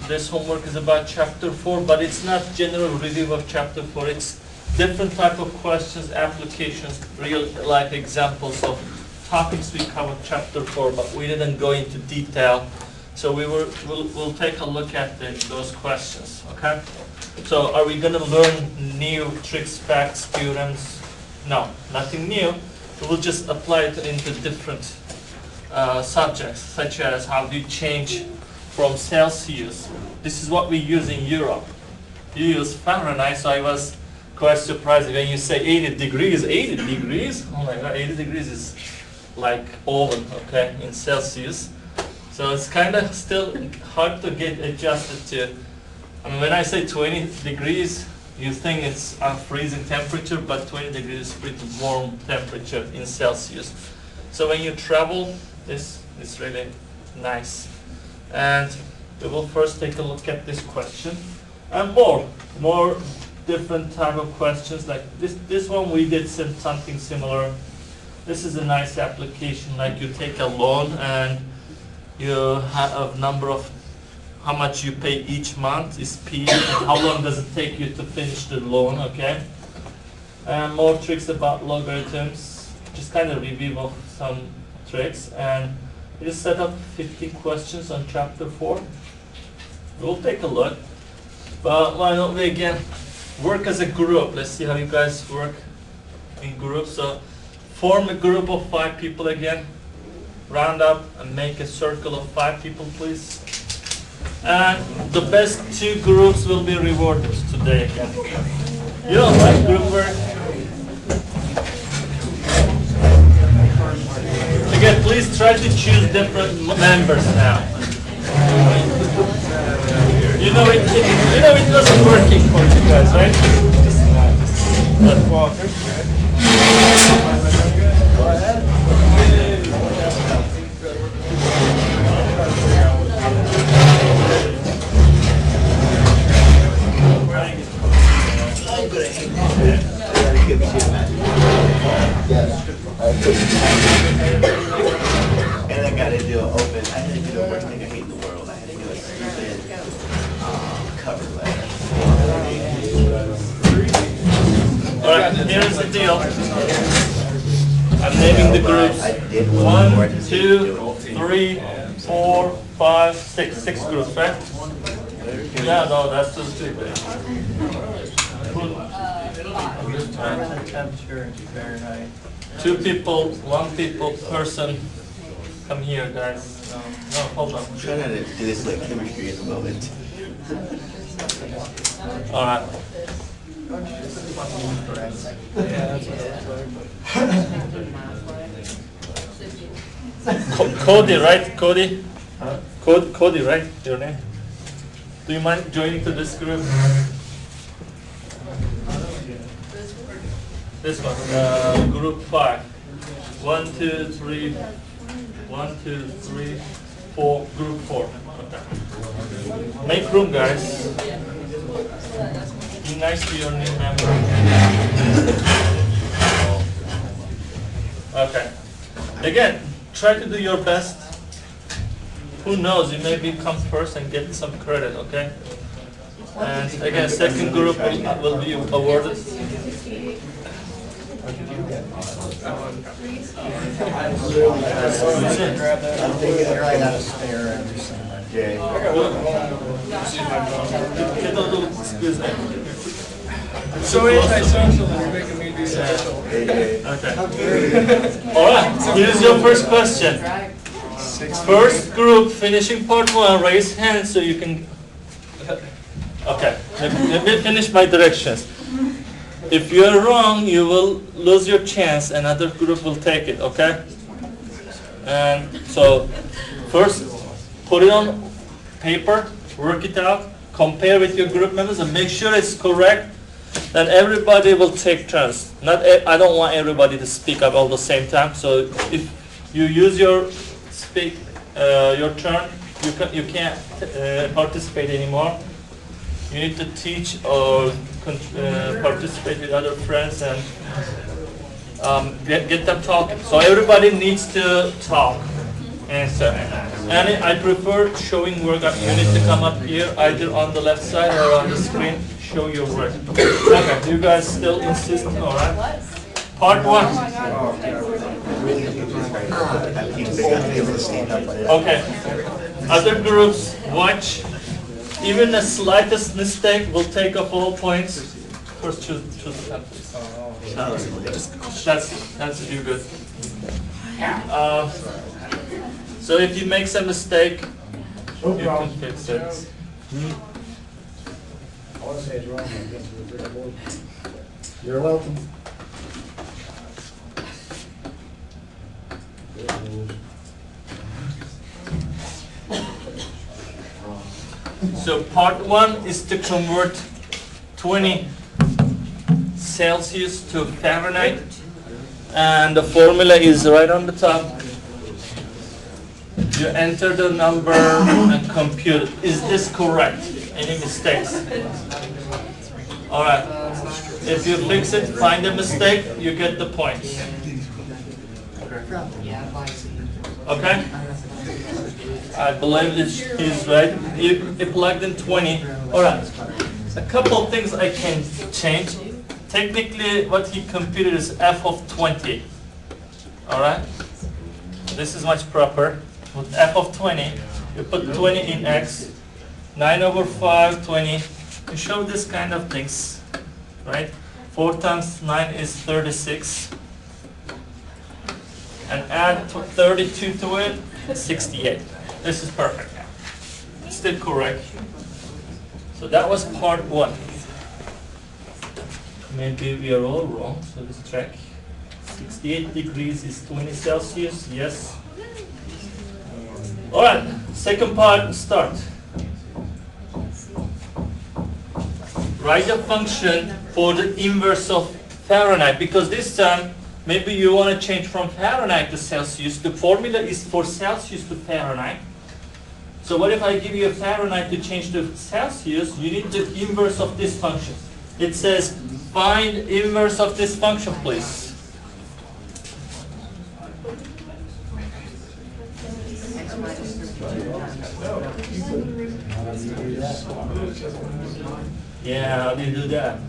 this homework is about chapter 4, but it's not general review of chapter 4. It's different type of questions, applications, real life examples of topics we covered chapter 4, but we didn't go into detail. So we'll take a look at those questions, okay? So are we gonna learn new tricks, facts, theorems? No, nothing new. We'll just apply it into different subjects, such as how do you change from Celsius. This is what we use in Europe. You use Fahrenheit, so I was quite surprised when you say 80 degrees. 80 degrees? Oh my God, 80 degrees is like oven, okay, in Celsius. So it's kind of still hard to get adjusted to. I mean, when I say 20 degrees, you think it's a freezing temperature, but 20 degrees is pretty warm temperature in Celsius. So when you travel, this is really nice. And we will first take a look at this question. And more different type of questions like this one we did something similar. This is a nice application, like you take a loan and you have a number of how much you pay each month is P, and how long does it take you to finish the loan, okay? And more tricks about logarithms, just kind of review of some tricks, and we just set up 50 questions on chapter 4. We'll take a look, but why don't we again work as a group? Let's see how you guys work in groups. So form a group of 5 people again. Round up and make a circle of 5 people, please. And the best 2 groups will be rewarded today again. You don't like group work? Again, please try to choose different members now. You know it wasn't working for you guys, right? Just walk. Go ahead. And I gotta do an open, I had to do the worst thing I hate in the world. I had to do a stupid cover letter. Alright, here's the deal. I'm naming the groups. 1, 2, 3, 4, 5, 6. 6 groups, right? Yeah, no, that's just too big. Fahrenheit. 2 people, 1 person. Come here, guys. No, hold on. I'm trying to do this like chemistry at the moment. All right. Cody, right? Cody? Cody, right? Your name? Do you mind joining to this group? This one, group 5. 1, 2, 3. 1, 2, 3, 4. Group 4. Okay. Make room, guys. Be nice to your new member. Okay. Again, try to do your best. Who knows? You maybe come first and get some credit. Okay. And again, second group will be awarded. I'm thinking of right out of spare every side. Jay. So antisocial that you're making me be social. Okay. All right. Here's your first question. First group finishing part 1. Raise hands so you can. Okay. Let me finish my directions. If you're wrong, you will lose your chance. Another group will take it. Okay. And so, first, put it on paper, work it out, compare with your group members, and make sure it's correct. Then everybody will take turns. I don't want everybody to speak up all the same time. So if you use your turn, you can't participate anymore. You need to teach or participate with other friends and get them talking. So everybody needs to talk, answer. And I prefer showing work. You need to come up here, either on the left side or on the screen, show your work. Okay, you guys still insist, all right? Part 1. Okay. Other groups, watch. Even the slightest mistake will take off all points. First, choose the pen, please. That's you good. So if you make some mistake, you can fix it. You're welcome. So part 1 is to convert 20 Celsius to Fahrenheit, and the formula is right on the top. You enter the number and compute it. Is this correct? Any mistakes? All right. If you fix it, find a mistake, you get the points. Okay? I believe it is right. You plugged in 20. All right. A couple of things I can change. Technically, what he computed is f of 20. All right. This is much proper. With f of 20, you put 20 in x. 9 over 5, 20. You show this kind of things, right? 4 times 9 is 36. And add 32 to it, 68. This is perfect. Still correct. So that was part 1. Maybe we are all wrong, so let's check. 68 degrees is 20 Celsius, yes. All right, second part, start. Write a function for the inverse of Fahrenheit, because this time maybe you want to change from Fahrenheit to Celsius. The formula is for Celsius to Fahrenheit. So what if I give you a Fahrenheit to change to Celsius? You need the inverse of this function. It says find inverse of this function, please. Yeah, how do you do that?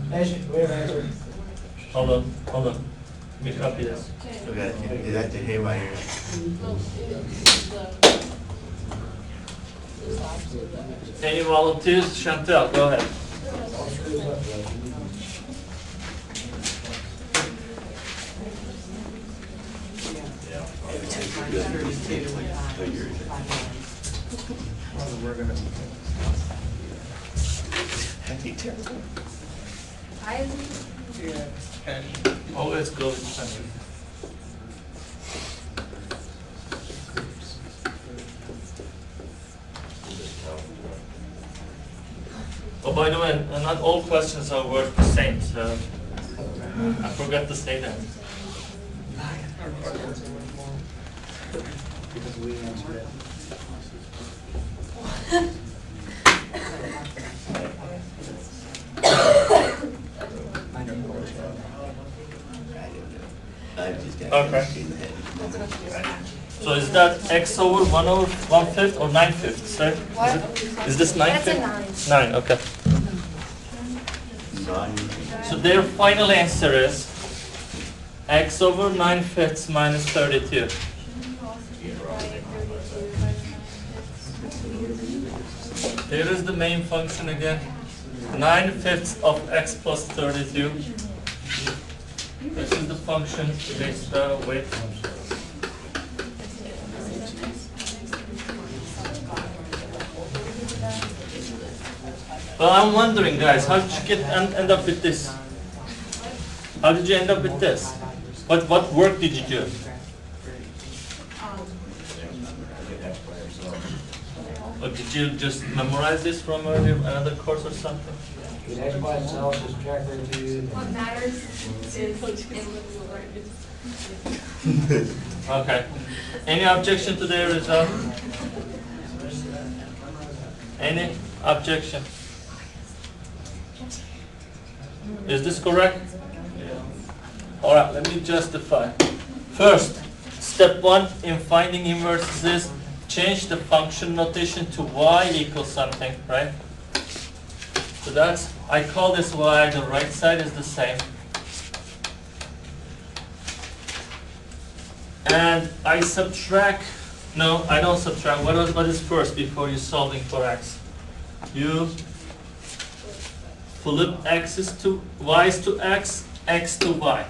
Hold on. Let me copy this. Okay, is that the haywire? Any volunteers? Chantel, go ahead. Always go with Sunday. Oh, by the way, not all questions are worth the same, so I forgot to say that. Because we answered it. Okay. So is that x over 1 over 1/5 or 9/5, right? What? Is this That's a 9/5? 9. 9, okay. So their final answer is x over 9/5 minus 32. Here is the main function again. 9/5 of x plus 32. This is the function based with. Well, I'm wondering, guys, how did you end up with this? How did you end up with this? What work did you do? Or did you just memorize this from another course or something? The x by itself is track routine. What matters is Okay. Any objection to the result? Any objection? Is this correct? All right, let me justify. First, step 1 in finding inverses is change the function notation to y equals something, right? So that's, I call this y, the right side is the same. And I subtract, no, I don't subtract. What is first before you're solving for x? You flip x is to y is to x to y.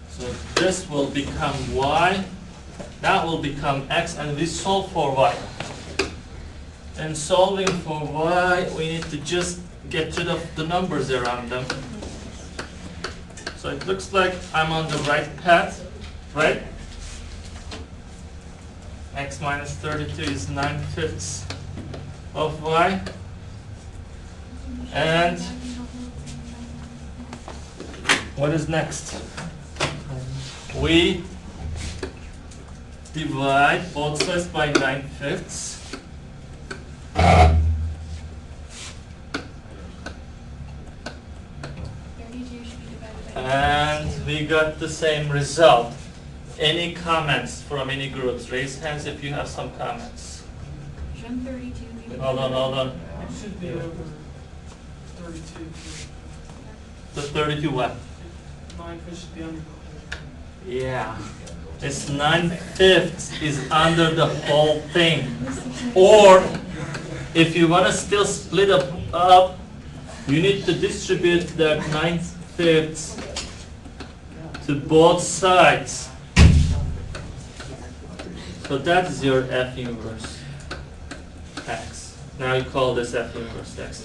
So this will become y, that will become x, and we solve for y. And solving for y, we need to just get rid of the numbers around them. So it looks like I'm on the right path, right? X minus 32 is 9/5 of y. And what is next? We divide both sides by 9/5. And we got the same result. Any comments from any groups? Raise hands if you have some comments. Jump 32. Hold on. It should be over 32. The 32 what? 9 should be under. Yeah. It's 9/5 is under the whole thing. Or if you want to still split up, you need to distribute that 9/5 to both sides. So that is your F inverse x. Now you call this F inverse x.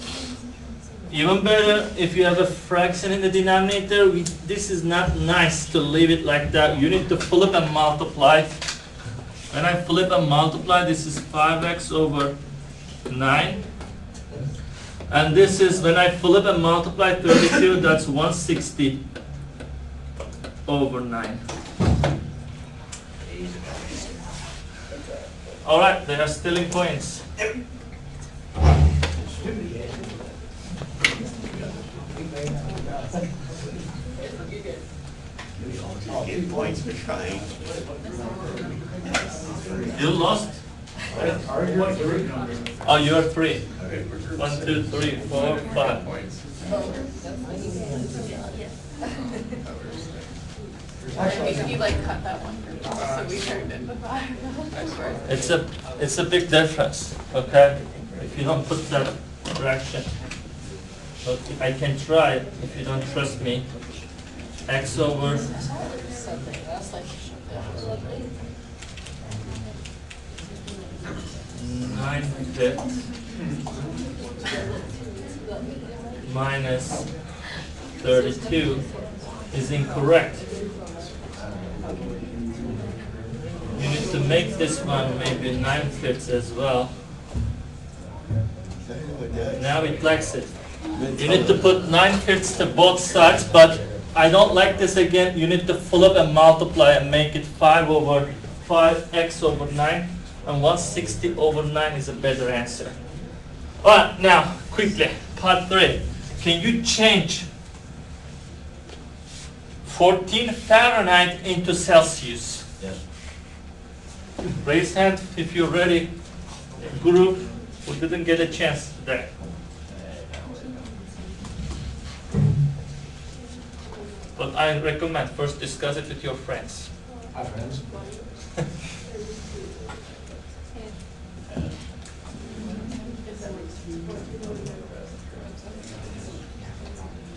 Even better, if you have a fraction in the denominator, this is not nice to leave it like that. You need to flip and multiply. When I flip and multiply, this is 5x over 9. And this is, when I flip and multiply 32, that's 160 over 9. All right, they are stealing points. We all just get points for trying. You lost? Oh, you are 3. 1, 2, 3, 4, 5. You like cut that one, so we turned it to 5. It's a big difference, okay? If you don't put that fraction. But I can try it if you don't trust me. X over 9/5 minus 32 is incorrect. You need to make this one maybe 9/5 as well. Now it likes it. You need to put 9/5 to both sides, but I don't like this again. You need to flip and multiply and make it 5 over 5x over 9, and 160 over 9 is a better answer. Alright, now quickly, part 3. Can you change 14 Fahrenheit into Celsius? Yes. Raise hand if you're ready. Group who didn't get a chance today. But I recommend first discuss it with your friends. Hi, friends.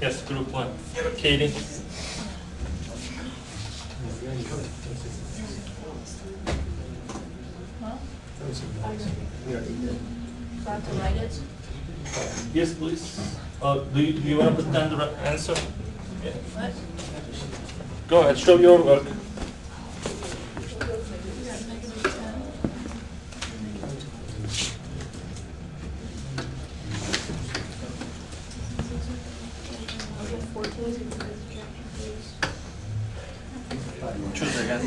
Yes, group 1. Katie. About to write it? Yes, please. Do you want to put down the answer? Yeah. What? Go ahead, show your work. Choose again.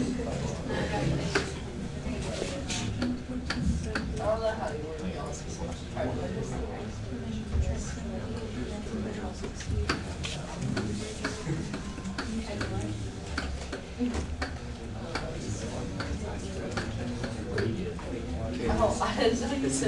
Are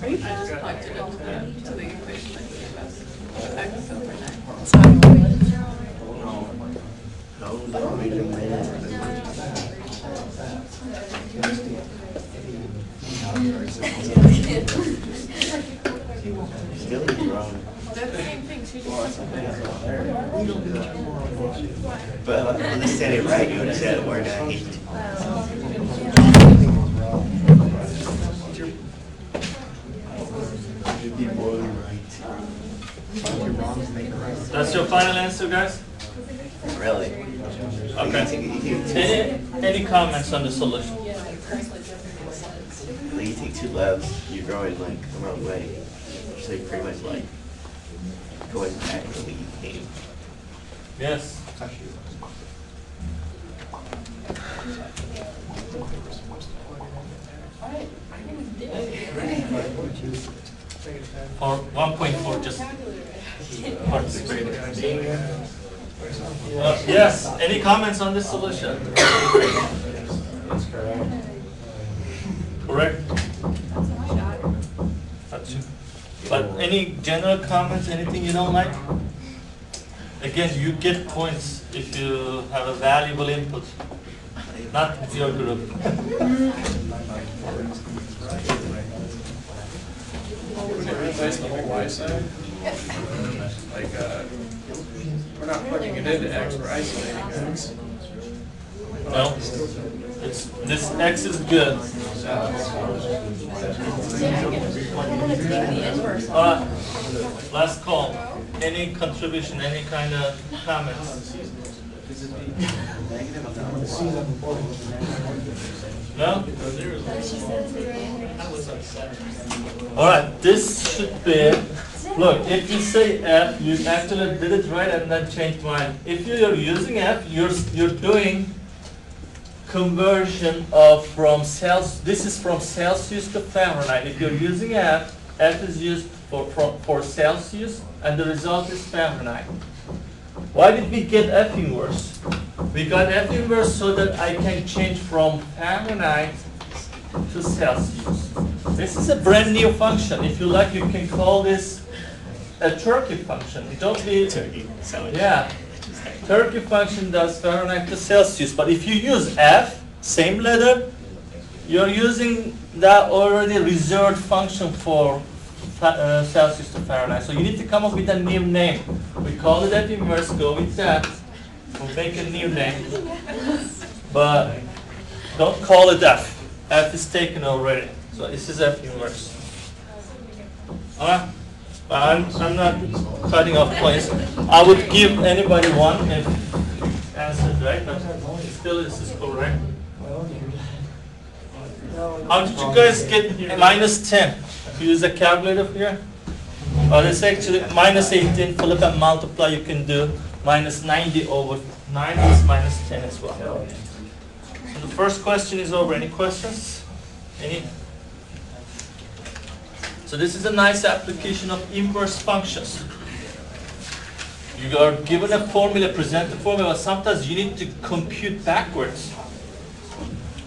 you just plugged it into the equation that you gave us? X over 9. No, don't read your minutes. Still wrong. That's the same thing, she just wasn't But if I understand it right, you understand the word I hate. You'd be more than right. That's your final answer, guys? Really? Okay. Any comments on the solution? Like you take two lefts, you're going like the wrong way. So you're pretty much like going back to where you came. Yes. Or 1.4 just participated. Yes, any comments on this solution? That's correct. Correct? That's you. But any general comments, anything you don't like? Again, you get points if you have a valuable input, not your group. Would it replace the whole Y side? Like, we're not plugging it into X, we're isolating X. No? It's, this X is good. Last call. Any contribution, any kind of comments? No? All right, this should be, look, if you say F, you actually did it right and then changed mine. If you're using F, you're doing conversion of from Celsius, this is from Celsius to Fahrenheit. If you're using F, F is used for Celsius and the result is Fahrenheit. Why did we get F inverse? We got F inverse so that I can change from Fahrenheit to Celsius. This is a brand new function. If you like, you can call this a turkey function. Don't be, Turkey sandwich. yeah. Turkey function does Fahrenheit to Celsius, but if you use F, same letter, you're using that already reserved function for Celsius to Fahrenheit. So you need to come up with a new name. We call it F inverse, go with that. We'll make a new name. But don't call it F. F is taken already. So this is F inverse. Alright? I'm not cutting off points. I would give anybody one if answered right, but still this is correct. How did you guys get minus 10? You use a calculator here? Well, it's actually minus 18, flip and multiply, you can do minus 90 over 9 is minus 10 as well. So the first question is over. Any questions? Any? So this is a nice application of inverse functions. You are given a formula, present the formula, sometimes you need to compute backwards.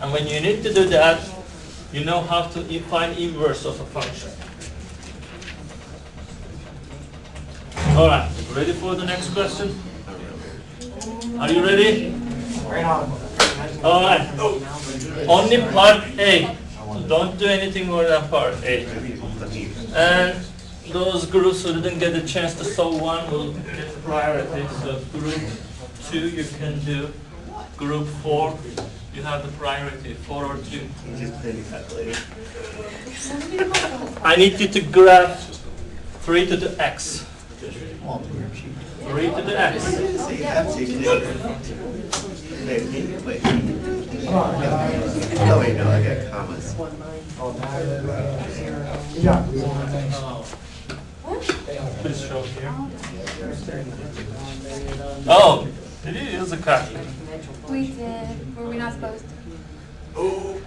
And when you need to do that, you know how to find inverse of a function. All right, ready for the next question? Are you ready? All right. Only part A. Don't do anything more than part A. And those groups who didn't get a chance to solve one will get priority. So group 2 you can do. Group 4 you have the priority. 4 or 2. You just put in the calculator. I need you to grab 3 to the x. 3 to the x. So you have to do wait. Oh wait, no, I got commas. Please show here. Oh, did you use a calculator? We did. Were we not supposed to?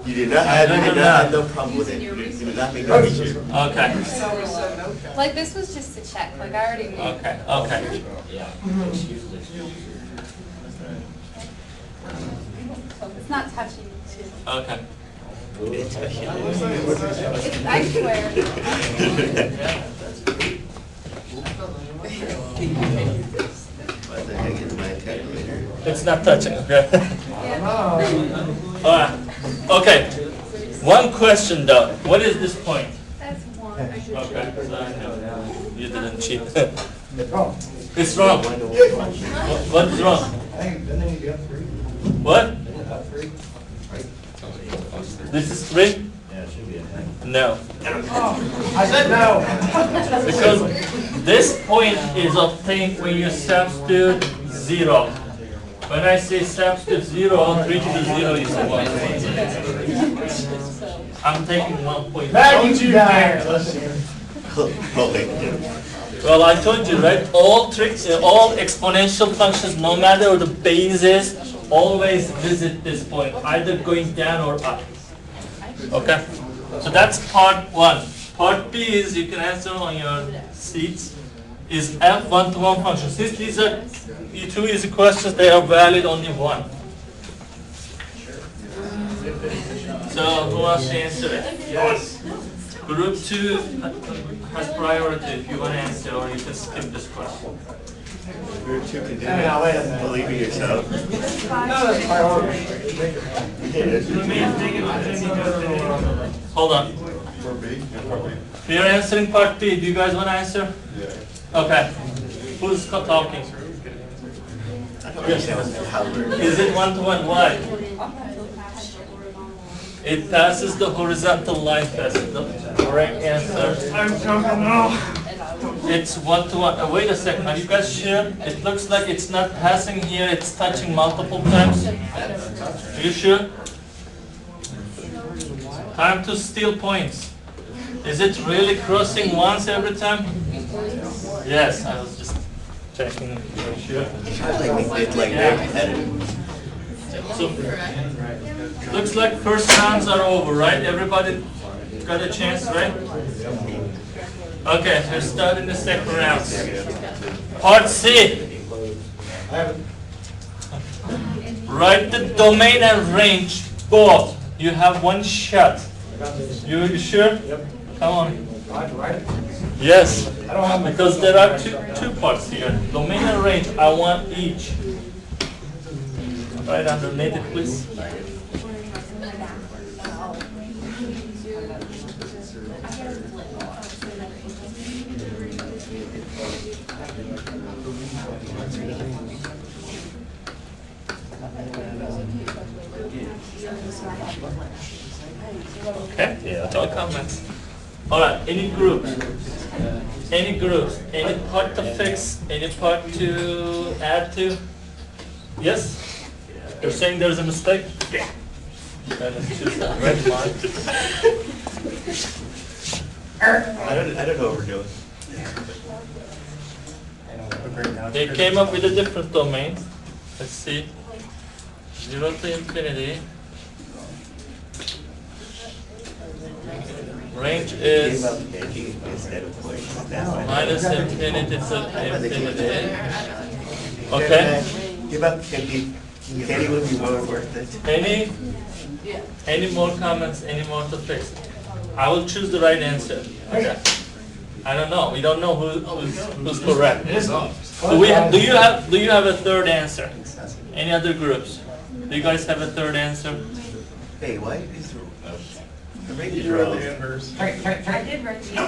You did not have, you did not have no problem with it. You did not make no issue. Okay, Like, this was just to check, like, I already knew. okay, okay. It's not touchy. Okay. It's a shit. It's, I swear. What the heck is my calculator? It's not touching, okay? Yeah. Alright, okay. One question though, what is this point? That's one. Okay, so I know you didn't cheat. It's wrong. It's wrong. What's wrong? I think, then you got 3. What? About 3. This is 3? No. I said no. Because this point is obtained when you substitute 0. When I say substitute 0, 3 to the 0 is 1. I'm taking 1 point. Don't you dare. Listen. Oh, wait. Well, I told you, right? All exponential functions, no matter the basis, always visit this point, either going down or up. Okay? So that's part 1. Part B is, you can answer on your seats, is f one-to-one function. Since these are two easy questions, they are valid only 1. So who wants to answer it? Yes. Group 2 has priority if you want to answer, or you can skip this question. You're too condemned. Now, wait a minute. Believe in yourself. No, that's priority. Hold on. We are answering part B. Do you guys want to answer? Yeah. Okay. Who's talking? I don't understand how we're. Is it one-to-one? Why? It passes the horizontal line test. The correct answer. I'm talking now. It's one-to-one. Wait a second. Are you guys sure? It looks like it's not passing here. It's touching multiple times. Are you sure? Time to steal points. Is it really crossing once every time? Yes, I was just checking. Are you sure? It's like very competitive. So, looks like first rounds are over, right? Everybody got a chance, right? Okay, we're starting the second round. Part C. Write the domain and range, both. You have one shot. You sure? Yep. Come on. Right. Yes, I don't have my. because there are two parts here. Domain and range, I want each. Right underneath it, please. Okay, yeah, no comments. All right, any groups? Any groups? Any part to fix? Any part to add to? Yes? You're saying there's a mistake? Okay. Then let's choose the red line. I don't know what we're doing. They came up with a different domain. Let's see. 0 to infinity. Range Gave is up Angie instead of points. That's why. minus infinity to infinity. Okay. Give up Candy. Candy would be more worth it. Any more comments? Any more to fix? I will choose the right answer. Okay. I don't know. We don't know who's correct. Do you have a third answer? Any other groups? Do you guys have a third answer? Hey, why is the range wrong? I did write the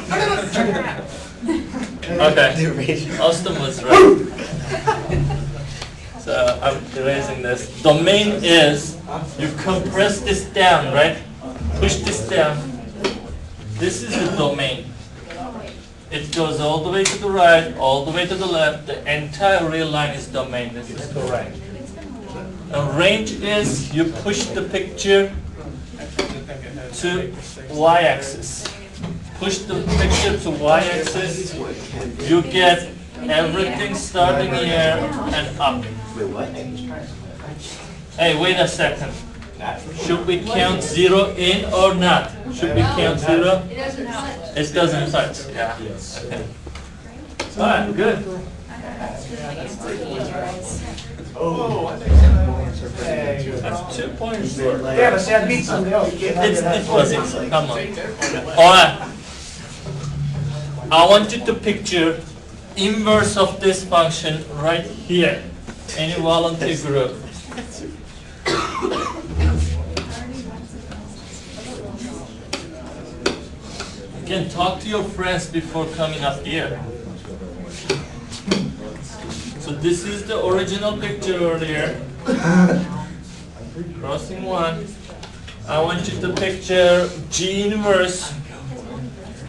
Okay. The range. Austin was right. So I'm erasing this. Domain is, you compress this down, right? Push this down. This is the domain. It goes all the way to the right, all the way to the left. The entire real line is domain. This is correct. And range is, you push the picture to y-axis. Push the picture to y-axis. You get everything starting here and up. Wait, what? Hey, wait a second. Should we count 0 in or not? Should we count 0? It doesn't touch. It doesn't touch, yeah. Okay. All right, good. That's 2 points. Yeah, but see, I beat somebody else. It was easy, come on. All right. I want you to picture inverse of this function right here. Any volunteer group? You can talk to your friends before coming up here. So this is the original picture earlier. Crossing 1. I want you to picture G inverse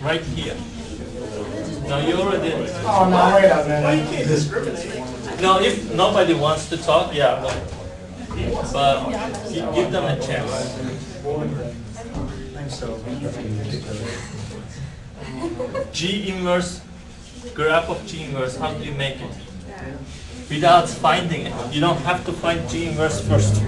right here. Now you already. Oh, no, wait a minute. No, if nobody wants to talk, yeah, but give them a chance. G inverse, graph of G inverse, how do you make it? Without finding it. You don't have to find G inverse first.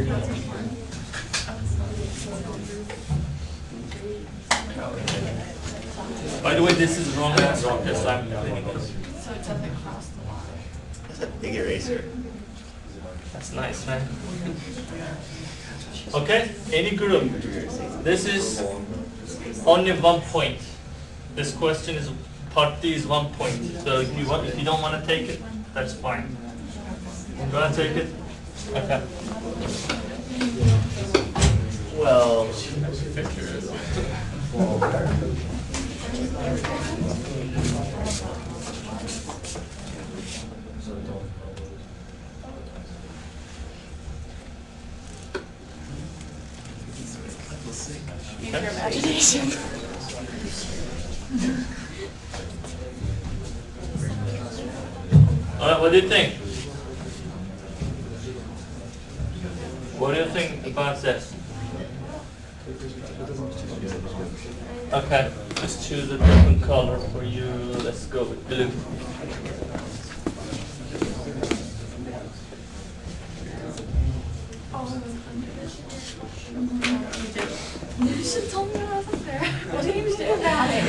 By the way, this is wrong answer, because I'm cleaning this. So it doesn't cross the line. That's a big eraser. That's nice, man. Okay, any group. This is only 1 point. This question is, part D is 1 point. So if you don't want to take it, that's fine. You want to take it? Okay. Well, Use your imagination. All right, what do you think? What do you think about this? Okay, let's choose a different color for you. Let's go with blue. You should tell me when I was up there. What did you do about it?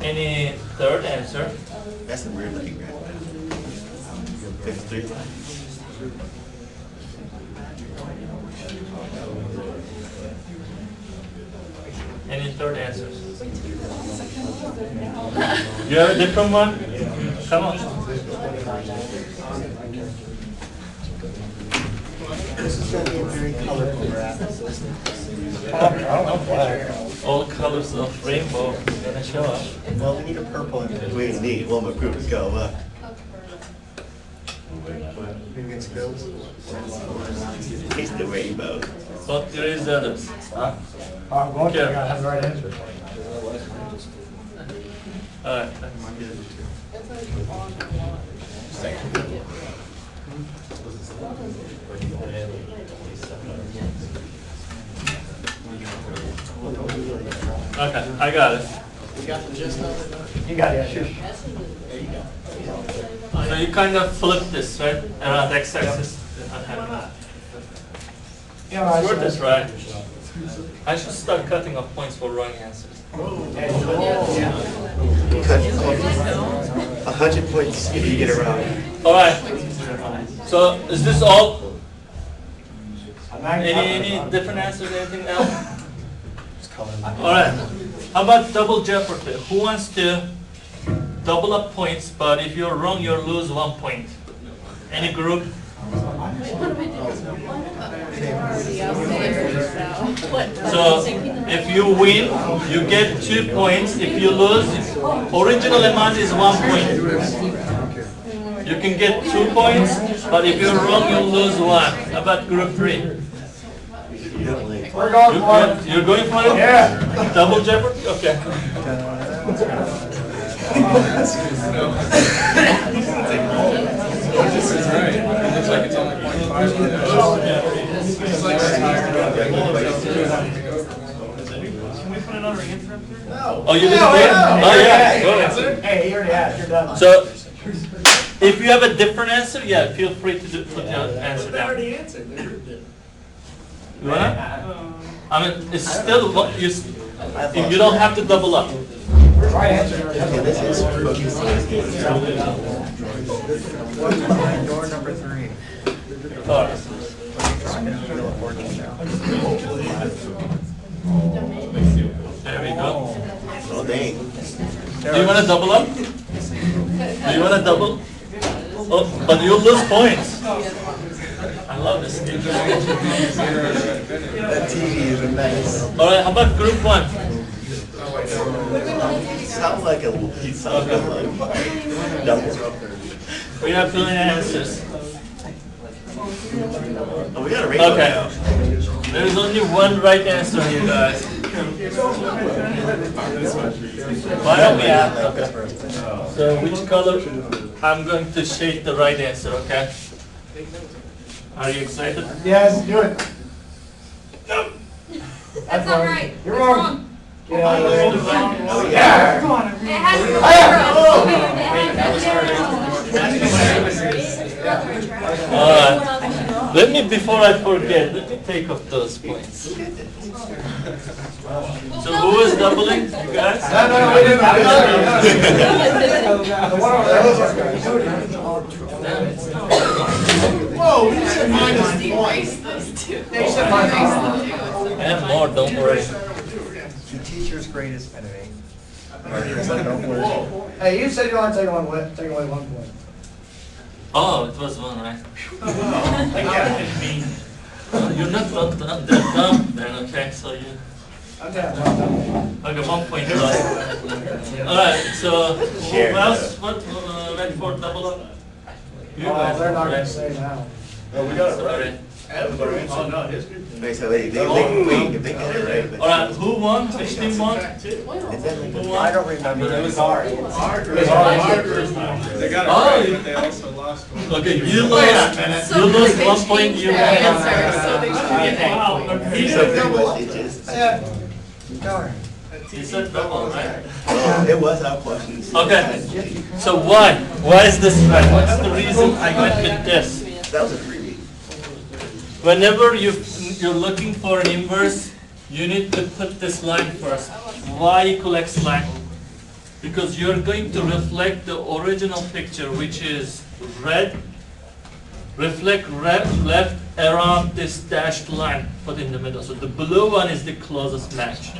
Any third answer? that's a weird looking graph. 53. Any third answers? You have a different one? Come on. This is going to be a very colorful graph. All colors of rainbow gonna show up. Well, we need a purple and a green. Neat. Well, my group, go. Look. It's the rainbow. But there is others. Huh? I'm going to, Yeah. I gotta have the right answer. Alright. Okay, I got it. You got it, sure. So you kind of flip this, right? Around x-axis. Yeah, I Sure, said- that's right. I should start cutting off points for wrong answers. Cut 100 points if you get it wrong. Alright. So is this all? I'm Any different answers, anything else? Alright. How about double jeopardy? Who wants to double up points, but if you're wrong, you'll lose 1 point? Any group? So if you win, you get 2 points. If you lose, original amount is 1 point. You can get 2 points, but if you're wrong, you'll lose 1. How about group 3? We're going for it. You're going for it? Yeah. Double jeopardy? Okay. This is right. It looks like it's only 0.5. It's like it's higher. Oh, you didn't win? Oh, yeah. Go ahead. Hey, you already had it, you're done. So If you have a different answer, yeah, feel free to put your answer They down. already answered. You wanna? I mean, it's still, you don't have to double up. Right answer. Okay, this is focusing on Door number 3. All right. There we go. Oh, dang. Do you wanna double up? Do you wanna double? Oh, but you lose points. I love this game. That TV is a mess. All right, how about group one? Sounds like he sounds like double. We have 2 answers. Oh, we got a radio Okay. now. There is only one right answer here, guys. Why don't we have? Okay. So which color? I'm going to shade the right answer. Okay. Are you excited? Yes, do it. That's not right. You're That's wrong. Get out of there. Oh, yeah. Come on. It has to be All right. Let me, before I forget, let me take off those points. So who is doubling? You guys? No, we didn't. The one over there. Whoa, you said minus Erase those two. They said minus Erase the two. And more, don't worry. The teacher's grade is an 8. Hey, you said you want to take away 1 point. Oh, it was one, right? You're not that dumb then, okay? So you. Okay, well done. Okay, 1 point lost. All right, so who else? What? Red for double up? You Oh, guys, they're not right? gonna say now. Oh, we got it Sorry. right. Oh, no, his group. Wait, so wait, wait, if they get it right. but- All right, who won? Which team won? Is that like Who a- won? I don't remember. It was hard. They got it Oh, right, you- but they also lost one. Okay, you lost. You lost 1 point. You Their won. answer, so they should get a point. He said double digits. Darn. You said double, right? Oh, it was our questions. Okay. So why? Why is this right? What's the reason I went with this? That was a freebie. Whenever you're looking for an inverse, you need to put this line first. Why equal x line? Because you're going to reflect the original picture, which is red, reflect left around this dashed line put in the middle. So the blue one is the closest match.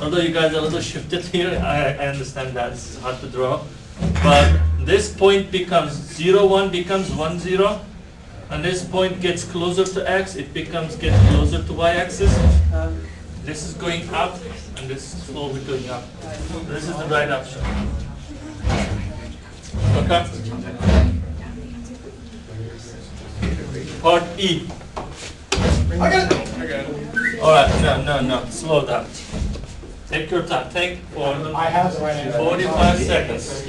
Although you guys are a little shifted here, I understand that it's hard to draw. But this point becomes 0, 1 becomes 1, 0. And this point gets closer to x, it gets closer to y-axis. This is going up, and this is slowly going up. This is the right option. Okay? Part E. I got it. All right, no, slow down. Take your time. Think for I have the right answer. 45 seconds.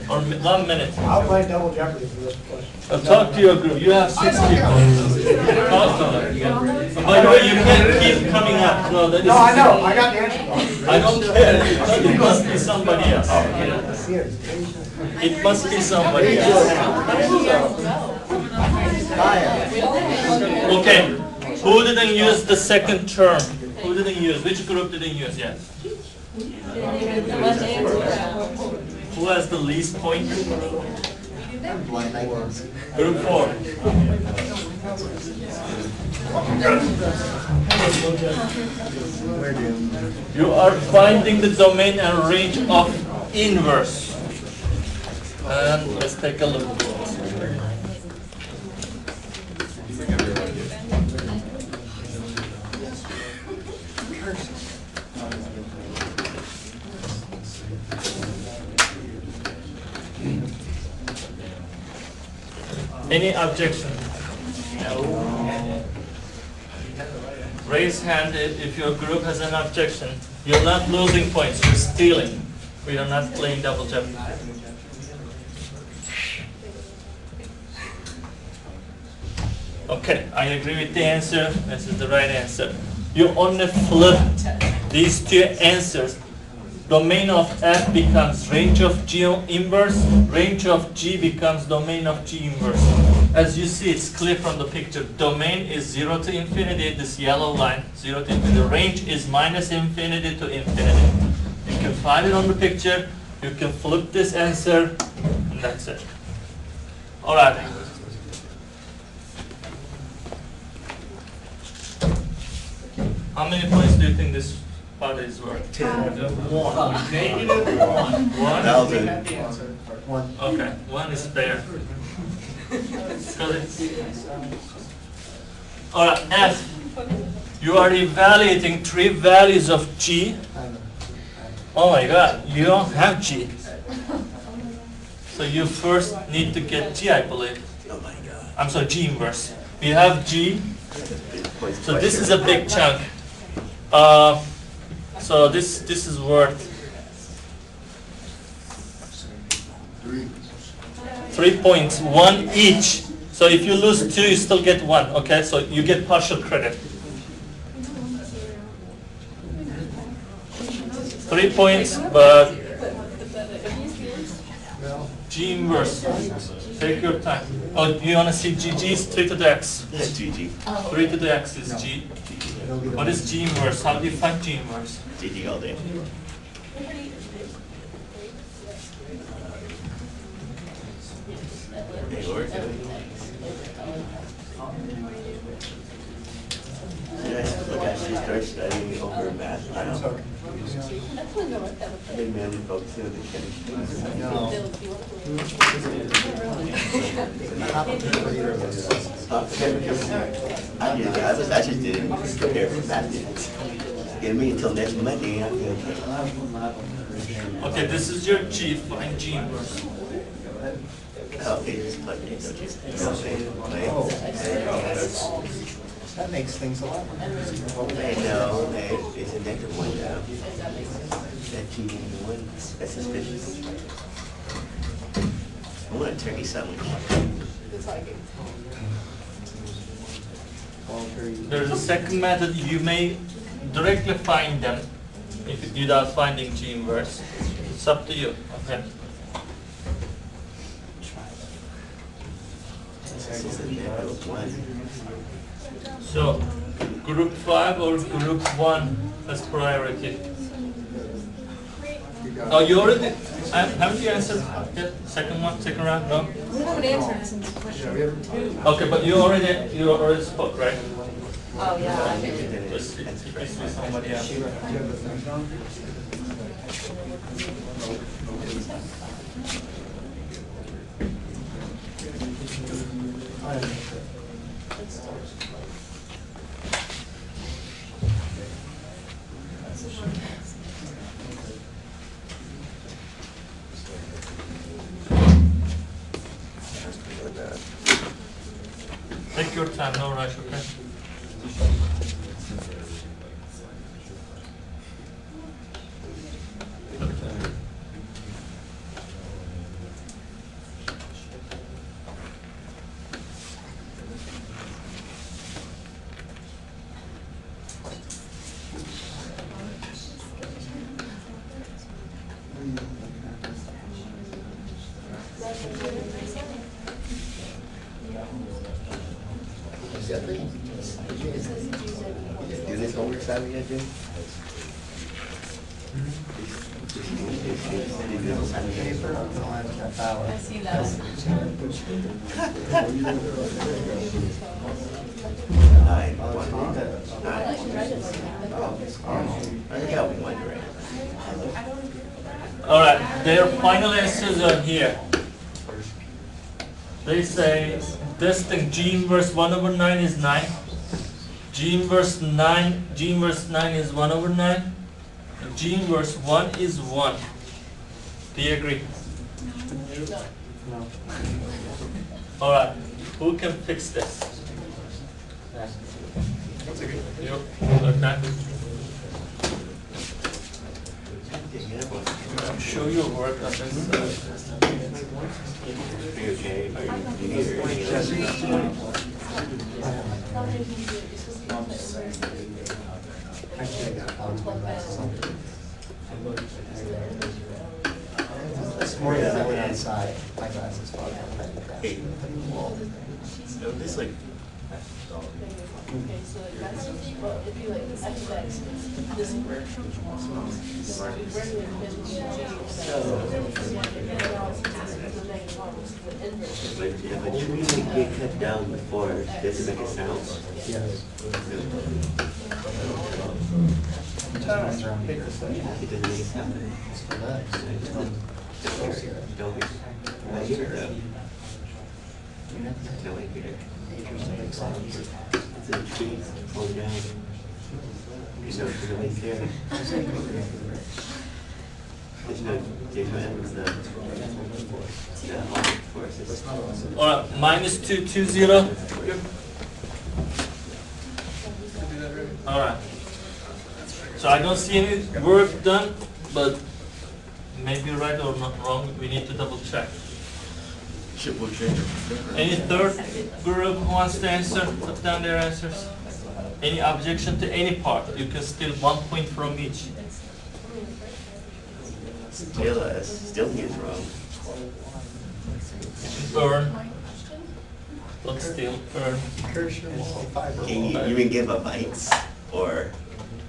Or 1 minute. I'll play double jeopardy for this question. Talk to your group. You have 6 people. Talk to them. By the way, you can't keep coming up. No, that is. No, I know, I got the answer. I don't care. It must be somebody else. It must be somebody else. Okay. Who didn't use the second term? Who didn't use? Which group didn't use yet? Who has the least point? Group 4. You are finding the domain and range of inverse. And let's take a look. Any objection? Raise hand if your group has an objection. You're not losing points, you're stealing. We are not playing double jeopardy. Okay, I agree with the answer. This is the right answer. You only flip these two answers. domain of F becomes range of G inverse, range of G becomes domain of G inverse. As you see, it's clear from the picture. Domain is 0 to infinity, this yellow line, 0 to infinity. Range is minus infinity to infinity. You can find it on the picture, you can flip this answer, and that's it. All right. How many points do you think this part is worth? 10. One? Thousand. Okay, one is fair. All right, F. You are evaluating 3 values of G. Oh my God, you don't have G. So you first need to get G, I believe. Oh my God. I'm sorry, G inverse. You have G. So this is a big chunk. So this is worth 3 points, 1 each. So if you lose 2, you still get 1. Okay, so you get partial credit. 3 points, but G inverse. Take your time. Oh, you want to see G? G is 3 to the x. GG. 3 to the x is G. What is G inverse? How do you find G inverse? GG all day. Hey, Lord. Look, I should start studying over math now. I've been mainly focusing on the chemistry. I just didn't prepare for math yet. Give me until next Monday. I'll be okay. Okay, this is your G. Find G inverse. Oh, okay, just plug it in, don't you? That makes things a lot more easier. Hey, no, hey, it's a negative 1 now. That G negative 1, that's suspicious. I want a turkey sandwich. There's a second method. You may directly find them if without finding G inverse. It's up to you. Okay. This is a negative 1. So, group 5 or group 1 has priority. Oh, you already, haven't you answered yet? Second one, second round, no? We haven't answered since question 2. Okay, but you already spoke, right? Oh, yeah. Let's see somebody else. Take your time, no rush, okay? Do this homework assignment yet, Jim? Paper, I'll have a half hour. I see that. Nine, one. I got one right. All right, their final answers are here. They say this thing G inverse 1/9 is 9. G inverse 9 is 1/9. And G inverse 1 is 1. Do you agree? No. All right, who can fix this? You, okay. Show your work on this. Actually, I got one. This morning I went outside, my glasses fogged up. Hey, well, no, this like, Okay, so like that's, well, it'd be like x, this word. but yeah, but you need to get cut down before it doesn't make a sound. Yes. Times around big here. to say. It doesn't make a sound. It's for that. Don't be, I hear it though. No, I hear it. It's in the trees, falling down. There's no noise there. There's no evidence of the forces. All right, -220. Do that right. All right. So I don't see any work done, but maybe right or not wrong, we need to double check. We'll change it. Any third group who wants to answer, put down their answers? Any objection to any part? You can steal 1 point from each. Still he is wrong. Earn. Don't steal, earn. Can you even give a bites or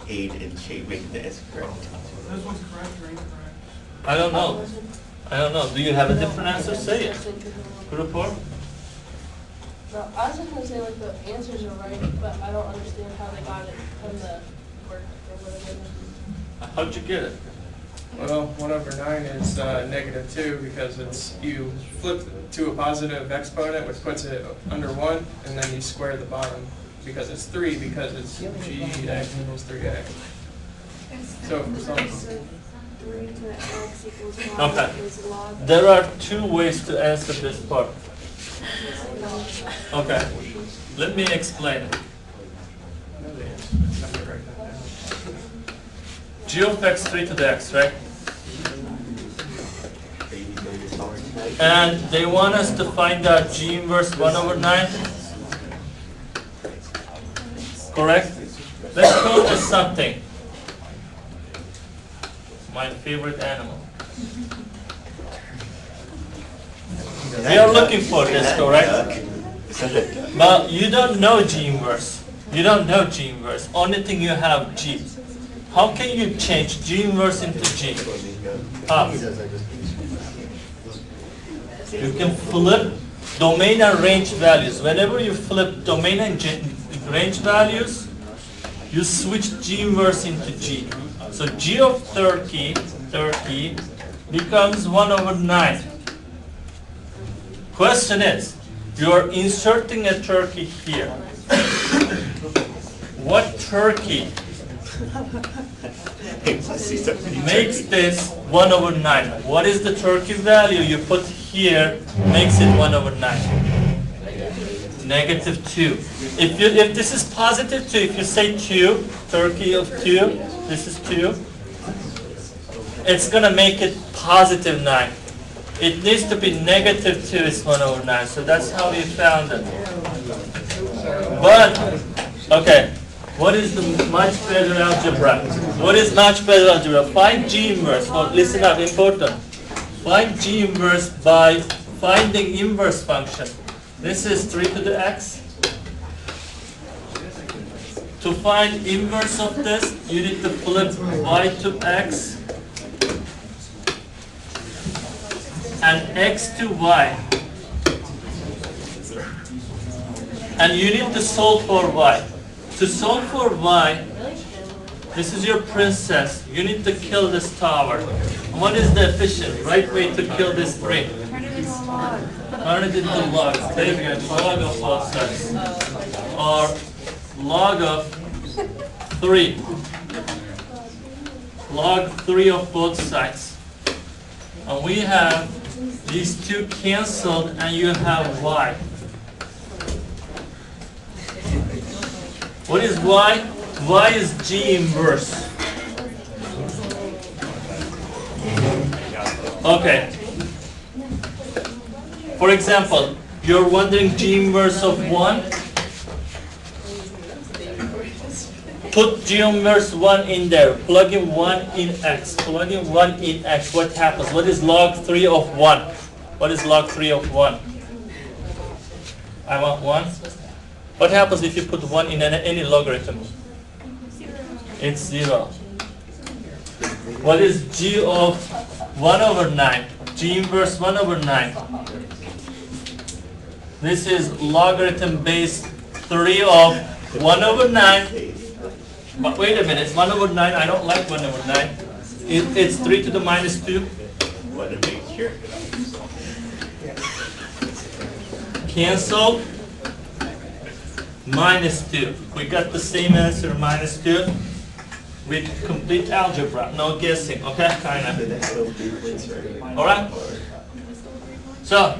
aid in making the answer correct? This one's correct or incorrect? I don't know. I don't know. Do you have a different answer? Say it. Group or? No, I was just gonna say like the answers are right, but I don't understand how they got it from the work or whatever. How'd you get it? Well, 1/9 is -2 because it's, you flip to a positive exponent, which puts it under 1, and then you square the bottom because it's 3, because it's gx equals 3x. So for some, 3 to the x equals Okay. is log. There are two ways to answer this part. Okay. Let me explain it. G of x 3 to the x, right? And they want us to find out G inverse 1/9. Correct? Let's call this something. My favorite animal. We are looking for this, correct? But you don't know G inverse. You don't know G inverse. Only thing you have G. How can you change G inverse into G? How? You can flip domain and range values. Whenever you flip domain and range values, you switch G inverse into G. So G of 30 becomes 1/9. Question is, you are inserting a turkey here. What turkey makes this 1/9? What is the turkey value you put here makes it 1/9? -2. If this is positive 2, if you say 2, turkey of 2, this is 2, it's gonna make it positive 9. It needs to be -2 is 1/9, so that's how we found it. But, okay, what is the much better algebra? What is much better algebra? Find G inverse. Oh, listen up, important. Find G inverse by finding inverse function. This is 3 to the x. To find inverse of this, you need to flip y to x and x to y. And you need to solve for y. To solve for y, this is your princess. You need to kill this tower. What is the efficient, right way to kill this 3? Turn it into a log. Turn it into log. There we go. Log of both sides. Or log of 3. Log 3 of both sides. And we have these two canceled and you have y. What is y? Y is G inverse. Okay. For example, you're wondering G inverse of 1? put G inverse 1 in there. Plug in 1 in X. Plug in 1 in X. What happens? What is log 3 of 1? What is log 3 of 1? I want 1. What happens if you put 1 in any logarithm? It's 0. What is G of 1 over 9? G inverse 1 over 9. This is logarithm base 3 of 1 over 9. But wait a minute, 1 over 9, I don't like 1 over 9. It's 3 to the minus 2. What a big jerk. Cancel. Minus 2. We got the same answer, minus 2. With complete algebra, no guessing, okay? Kind of. Alright? So,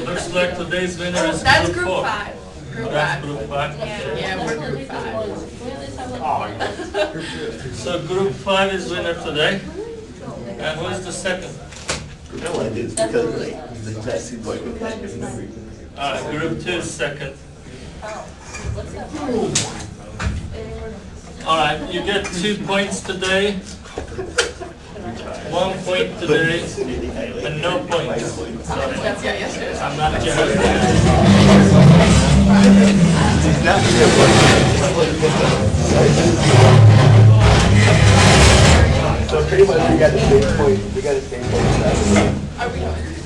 looks like today's winner is That's group group 4. 5. Group That's 5. group 5. Yeah, we're group 5. So group 5 is winner today. And who is the second? No, I did because the classy boy with that. Alright, group 2 is second. Alright, you get 2 points today. 1 point today. And no points. Sorry. Yeah, yesterday. I'm not generous. So pretty much we got the same point. We got the same point. Are we going?